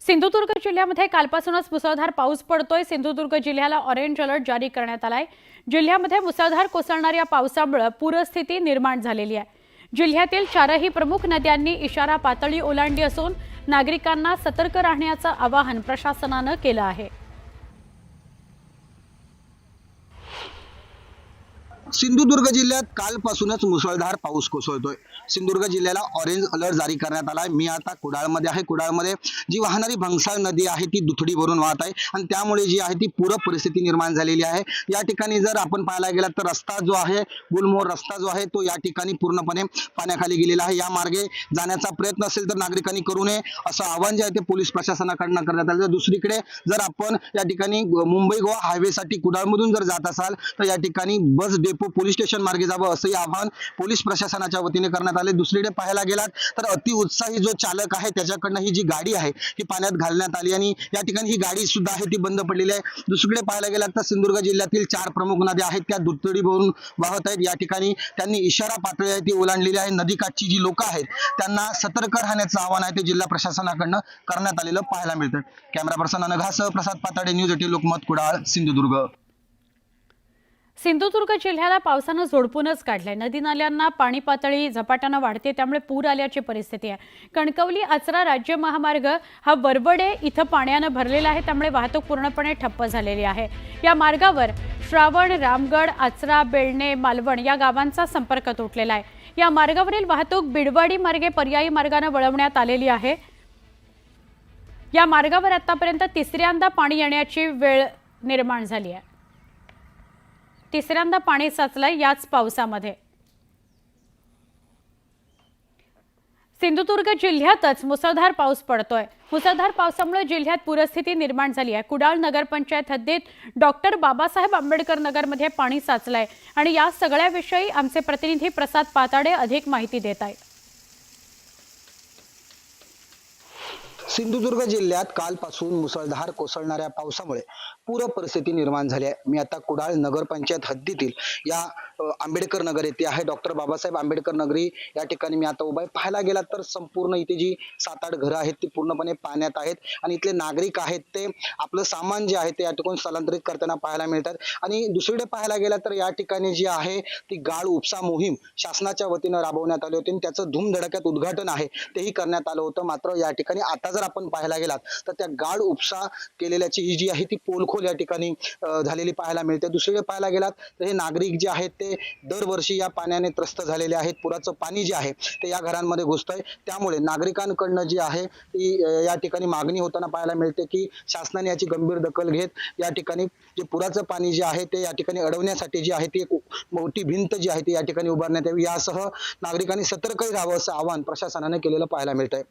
सिंधुदुर्ग जिल्ह्यामध्ये कालपासूनच मुसळधार पाऊस पडतोय। सिंधुदुर्ग जिल्ह्याला ऑरेंज अलर्ट जारी करण्यात आलाय। जिल्ह्यामध्ये मुसळधार कोसळणाऱ्या पावसामुळे पूरस्थिती निर्माण झालेली आहे। जिल्ह्यातील चारही प्रमुख नद्यांनी इशारा पातळी ओलांडली असून नागरिकांना सतर्क राहण्याचं आवाहन प्रशासनानं केलं आहे। सिंधुदुर्ग जिल्ह्यात कालपासूनच मुसळधार पाऊस कोसळतोय। सिंधुदुर्ग जिल्ह्याला ऑरेंज अलर्ट जारी करण्यात आलाय। मी आता कुडाळमध्ये आहे। कुडाळमध्ये जी वाहणारी भंगसाळ नदी आहे ती दुथडी भरून वाहत आहे आणि त्यामुळे जी आहे ती पूर परिस्थिती निर्माण झालेली आहे। या ठिकाणी जर आपण पाहायला गेलात तर रस्ता जो आहे, गुलमोहर रस्ता जो आहे तो या ठिकाणी पूर्णपणे पाण्याखाली गेलेला आहे। या मार्गे जाण्याचा प्रयत्न असेल तर नागरिकांनी करू नये असं आवाहन जे आहे ते पोलीस प्रशासनाकडून करण्यात आलं। दुसरीकडे जर आपण या ठिकाणी मुंबई गोवा हायवेसाठी कुडाळमधून जर जात असाल तर या ठिकाणी बस डेपो पोलीस स्टेशन मार्गे जावं असंही आवाहन पोलीस प्रशासनाच्या वतीने करण्यात आले। दुसरीकडे पाहायला गेलात तर अतिउत्साही जो चालक आहे त्याच्याकडनं ही जी गाडी आहे ही पाण्यात घालण्यात आली आणि या ठिकाणी ही गाडी सुद्धा आहे ती बंद पडलेली आहे। दुसरीकडे पाहायला गेलात तर सिंधुदुर्ग जिल्ह्यातील 4 प्रमुख नद्या आहेत त्या दुथडी भरून वाहत आहेत। या ठिकाणी त्यांनी इशारा पातळी आहे ती ओलांडलेली आहे। नदीकाठची जी लोक आहेत त्यांना सतर्क राहण्याचं आवाहन आहे ते जिल्हा प्रशासनाकडनं करण्यात आलेलं पाहायला मिळतं। कॅमेरा पर्सन अनघासह प्रसाद पाताडे, न्यूज 18 लोकमत, कुडाळ, सिंधुदुर्ग। सिंधुदुर्ग जिल्ह्याला पावसानं झोडपूनच काढलंय। नदी नाल्यांना पाणी पातळी झपाट्यानं वाढते, त्यामुळे पूर आल्याची परिस्थिती आहे। कणकवली आचरा राज्य महामार्ग हा वरवडे इथं पाण्यानं भरलेला आहे, त्यामुळे वाहतूक पूर्णपणे ठप्प झालेली आहे। या मार्गावर श्रावण, रामगड, आचरा, बेळणे, मालवण या गावांचा संपर्क तुटलेला आहे। या मार्गावरील वाहतूक बिडवाडी मार्गे पर्यायी मार्गाने वळवण्यात आलेली आहे। या मार्गावर आतापर्यंत तिसऱ्यांदा पाणी येण्याची वेळ निर्माण झाली आहे। तिसऱ्यांदा पाणी साचलंय याच पावसामध्ये। सिंधुदुर्ग जिल्ह्यातच मुसळधार पाऊस पडतोय। मुसळधार पावसामुळे जिल्ह्यात पूरस्थिती निर्माण झाली आहे। कुडाळ नगरपंचायत हद्दीत डॉक्टर बाबासाहेब आंबेडकर नगरमध्ये पाणी साचलंय आणि या सगळ्याविषयी आमचे प्रतिनिधी प्रसाद पाताडे अधिक माहिती देत आहेत। सिंधुदुर्ग जिल्ह्यात कालपासून मुसळधार कोसळणाऱ्या पावसामुळे पूर परिस्थिती निर्माण झाली आहे। मी आता कुडाळ नगरपंचायत हद्दीतील या आंबेडकर नगर येथे आहे। डॉक्टर बाबासाहेब आंबेडकर नगरी या ठिकाणी मी आता उभा आहे। पाहायला गेलात तर संपूर्ण इथे जी 7-8 घरं आहेत ती पूर्णपणे पाण्यात आहेत आणि इथले नागरिक आहेत ते आपलं सामान जे आहे ते या ठिकाणी स्थलांतरित करताना पाहायला मिळतात। आणि दुसरीकडे पाहायला गेला तर या ठिकाणी जी आहे ती गाळ उपसा मोहीम शासनाच्या वतीनं राबवण्यात आली होती आणि त्याचं धूमधडक्यात उद्घाटन आहे तेही करण्यात आलं होतं। मात्र या ठिकाणी आता जर आपण पाहायला गेलात तर त्या गाळ उपसा केलेल्याची ही जी आहे ती पोलखोल या ठिकाणी झालेली पाहायला मिळते। दुसरीकडे पाहायला गेलात तर हे नागरिक जे आहेत ते दरवर्षी या पाण्याने त्रस्त झालेले आहेत। पुराचं पाणी जे आहे ते या घरांमध्ये घुसतंय, त्यामुळे नागरिकांकडनं जी आहे ती या ठिकाणी मागणी होताना पाहायला मिळते की शासनाने याची गंभीर दखल घेत या ठिकाणी जे पुराचं पाणी जे आहे ते या ठिकाणी अडवण्यासाठी जी आहे ती एक मोठी भिंत जी आहे ती या ठिकाणी उभारण्यात यावी, यासह नागरिकांनी सतर्क राहावं असं आवाहन प्रशासनाने केलेलं पाहायला मिळतंय।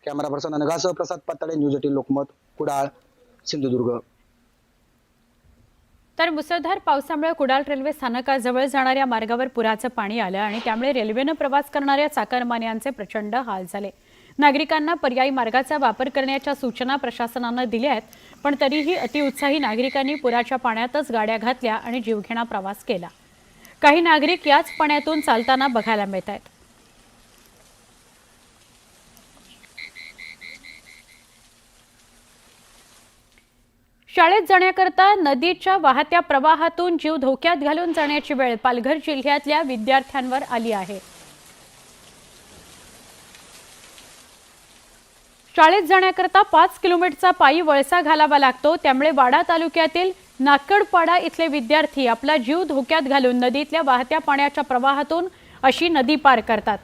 कॅमेरा पर्सन अनघासह प्रसाद पाताडे, न्यूज 18 लोकमत, कुडाळ, सिंधुदुर्ग। तर मुसळधार पावसामुळे कुडाळ रेल्वे स्थानकाजवळ जाणाऱ्या मार्गावर पुराचं पाणी आलं आणि त्यामुळे रेल्वेनं प्रवास करणाऱ्या चाकरमान्यांचे प्रचंड हाल झाले। नागरिकांना पर्यायी मार्गाचा वापर करण्याच्या सूचना प्रशासनानं दिल्या आहेत, पण तरीही अतिउत्साही नागरिकांनी पुराच्या पाण्यातच गाड्या घातल्या आणि जीवघेणा प्रवास केला। काही नागरिक याच पाण्यातून चालताना बघायला मिळत आहेत। शाळेत जाण्याकरता नदीच्या वाहत्या प्रवाहातून जीव धोक्यात घालून जाण्याची वेळ पालघर जिल्ह्यातल्या विद्यार्थ्यांवर आली आहे। शाळेत जाण्याकरता 5 किलोमीटरचा पायी वळसा घालावा लागतो, त्यामुळे वाडा तालुक्यातील नाकडपाडा इथले विद्यार्थी आपला जीव धोक्यात घालून नदीतल्या वाहत्या पाण्याच्या प्रवाहातून अशी नदी पार करतात।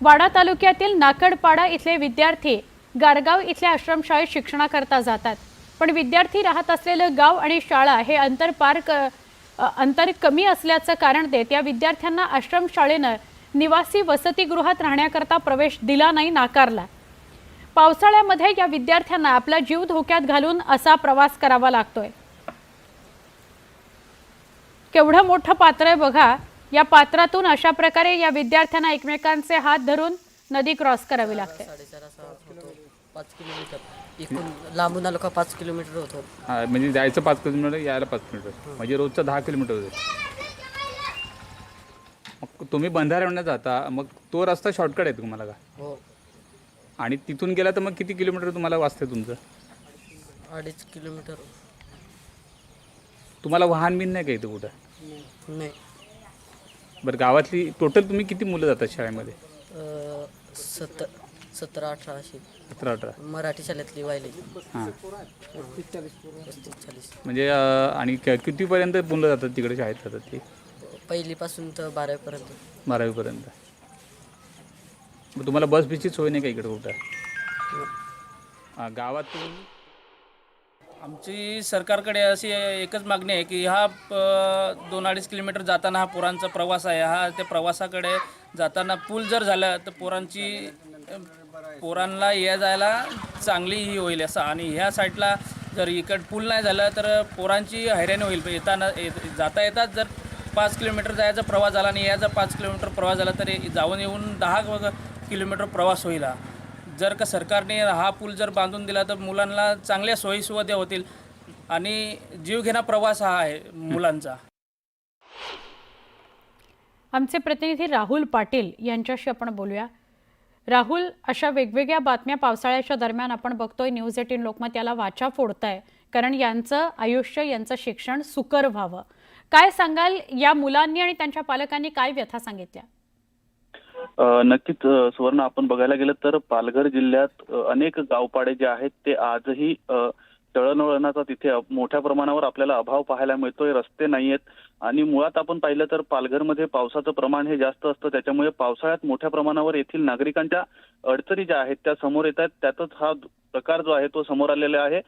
वाडा तालुक्यातील नाकडपाडा इथले विद्यार्थी गारगाव इथल्या आश्रमशाळेत शिक्षणाकरता जातात, पण विद्यार्थी राहत असलेलं गाव आणि शाळा हे अंतर कमी असल्याचं कारण देत या विद्यार्थ्यांना आश्रमशाळेनं निवासी वसतिगृहात राहण्याकरता प्रवेश दिला नाही, नाकारला। पावसाळ्यामध्ये या विद्यार्थ्यांना आपला जीव धोक्यात घालून असा प्रवास करावा लागतोय। केवढं मोठं पात्र आहे बघा। या पात्रातून अशा प्रकारे या विद्यार्थ्यांना एकमेकांचे हात धरून नदी क्रॉस करावी लागते। 5 किलोमीटर इकडून लांबून आलो का 5 किलोमीटर होतो। हां, म्हणजे जायचं 5 किलोमीटर, यायला 5 किलोमीटर, म्हणजे रोजचं 10 किलोमीटर होतं। मग तुम्ही बंधाऱ्यावरनं जाता, मग तो रस्ता शॉर्टकट आहे तुम्हाला का? हो, आणि तिथून गेला तर मग किती किलोमीटर तुम्हाला वाचतं तुमचं? 2.5 किलोमीटर. तुम्हाला वाहन बिन नाही का इथं कुठं? नाही. बरं, गावातली टोटल तुम्ही किती मुलं जातात शाळेमध्ये? 17-18 अशी 17-18. मराठी शाळेतली वाहिली. हां, 35-40. म्हणजे आणि कितीपर्यंत मुलं जातात तिकडे शाळेत जातात ती? पहिलीपासून तर 12वीपर्यंत. 12वीपर्यंत. मग तुम्हाला बस बीची सोय नाही का इकडे कुठं? गावातून आमची सरकारकडे अशी एकच मागणी आहे की हा 2-2.5 किलोमीटर जाताना हा पोरांचा प्रवास आहे. हा त्या प्रवासाकडे जाताना पूल जर झाला तर पोरांना या जायला चांगली ही होईल असं. आणि ह्या साईडला जर इकडं पूल नाही झालं तर पोरांची हैराणी होईल. जाता येतात जर 5 किलोमीटर जायचा प्रवास झाला आणि याचा 5 किलोमीटर प्रवास झाला तर जाऊन येऊन 10 किलोमीटर प्रवास होईल. जर का सरकारने हा पूल जर बांधून दिला तर मुलांना चांगल्या सोयीसुविधा होतील आणि जीवघेणा प्रवास हा आहे मुलांचा. आमचे प्रतिनिधी राहुल पाटील यांच्याशी आपण बोलूया. राहुल, अशा वेगवेगळ्या बातम्या पावसाळ्याच्या दरम्यान आपण बघतोय. न्यूज 18 लोकमत याला वाचा फोडताय, कारण यांचं आयुष्य, यांचं शिक्षण सुकर व्हावं. काय सांगाल, या मुलांनी आणि त्यांच्या पालकांनी काय व्यथा सांगितल्या? नक्कीच सुवर्ण, आपण बघायला गेलं तर पालघर जिल्ह्यात अनेक गावपाडे जे आहेत ते आजही दळणवळणाचा तिथे मोठ्या प्रमाणावर आपल्याला अभाव पाहायला मिळतोय. रस्ते नाहीयेत आणि मुळात आपण पाहिलं तर पालघरमध्ये पावसाचं प्रमाण हे जास्त असतं. त्याच्यामुळे पावसाळ्यात मोठ्या प्रमाणावर येथील नागरिकांच्या अडचणी ज्या आहेत त्या समोर येत आहेत. त्यातच हा प्रकार जो आहे तो समोर आलेला आहे.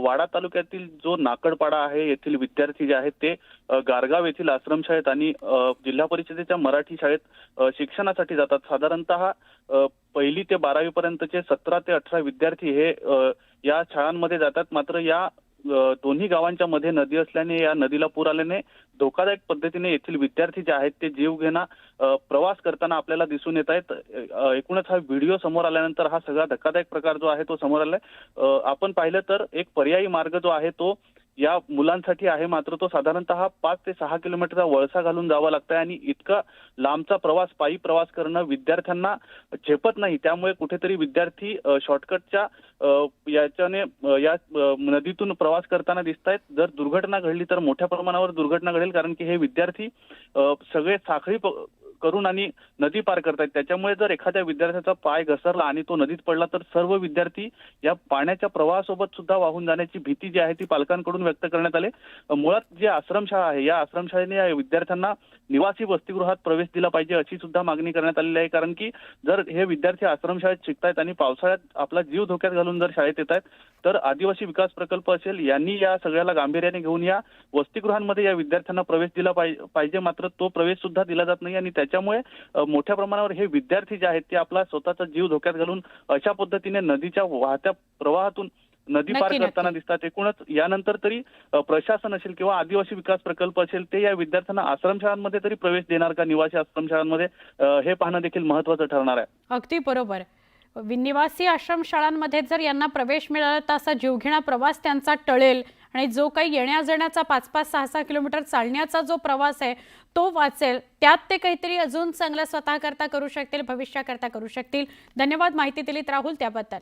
वाडा तालुक्यातील जो नाकडपाडा आहे, येथील विद्यार्थी जे आहेत ते गारगाव येथील आश्रमशाळेत आणि जिल्हा परिषदेच्या मराठी शाळेत शिक्षणासाठी जातात. साधारणतः 1ली ते 12वी पर्यंतचे 17 ते 18 विद्यार्थी हे या शाळांमध्ये जातात. मात्र या दोन्ही गावांच्या मध्ये नदी असल्याने, या नदीला पूर आल्याने धोकादायक पद्धतीने येथील विद्यार्थी जे आहेत ते जीवघेणा प्रवास करताना आपल्याला दिसून येत आहेत. एकूणच हा व्हिडिओ समोर आल्यानंतर हा सगळा धक्कादायक प्रकार जो आहे तो समोर आलाय. आपण पाहिलं तर एक पर्यायी मार्ग जो आहे तो या मुलांसाठी आहे, मात्र तो साधारणतः 5 ते 6 किलोमीटरचा वळसा घालून जावा लागतंय आणि इतका लांबचा प्रवास, पायी प्रवास करणं विद्यार्थ्यांना झेपत नाही. त्यामुळे कुठेतरी विद्यार्थी शॉर्टकटच्या याच्याने या नदीतून प्रवास करताना दिसत आहेत. जर दुर्घटना घडली तर मोठ्या प्रमाणावर दुर्घटना घडेल, कारण की हे विद्यार्थी सगळे साखळी करून आणि नदी पार करतायत. त्याच्यामुळे जर एखाद्या विद्यार्थ्याचा पाय घसरला आणि तो नदीत पडला तर सर्व विद्यार्थी या पाण्याच्या प्रवाहासोबत सुद्धा वाहून जाण्याची भीती जी आहे ती पालकांकडून व्यक्त करण्यात आली. मुळात जे आश्रमशाळा आहे, या आश्रमशाळेने या विद्यार्थ्यांना निवासी वसतिगृहात प्रवेश दिला पाहिजे अशी सुद्धा मागणी करण्यात आलेली आहे. कारण की जर हे विद्यार्थी आश्रमशाळेत शिकतायत आणि पावसाळ्यात आपला जीव धोक्यात घालून जर शाळेत येत आहेत तर आदिवासी विकास प्रकल्प असेल यांनी या सगळ्याला गांभीर्याने घेऊन या वसतिगृहांमध्ये या विद्यार्थ्यांना प्रवेश दिला पाहिजे. मात्र तो प्रवेश सुद्धा दिला जात नाही आणि त्याच्यामुळे मोठ्या प्रमाणावर हे विद्यार्थी जे आहेत ते आपला स्वतःचा जीव धोक्यात घालून अशा पद्धतीने नदीच्या वाहत्या प्रवाहातून नदी पार करताना दिसतात. एकूणच यानंतर तरी प्रशासन असेल किंवा आदिवासी विकास प्रकल्प असेल ते या विद्यार्थ्यांना आश्रमशाळांमध्ये तरी प्रवेश देणार का, निवासी आश्रमशाळांमध्ये, हे पाहणं देखील महत्त्वाचं ठरणार आहे. अगदी बरोबर. निवासी आश्रमशाळांमध्ये जर यांना प्रवेश मिळाला तर असा जीवघेणा प्रवास त्यांचा टळेल आणि जो काही येण्या जाण्याचा 5-5, 6-6 किलोमीटर चालण्याचा जो प्रवास आहे तो वाचेल. त्यात ते काहीतरी अजून चांगलं स्वतःकरता करू शकतील, भविष्याकरता करू शकतील. धन्यवाद माहिती दिलीत राहुल त्याबद्दल.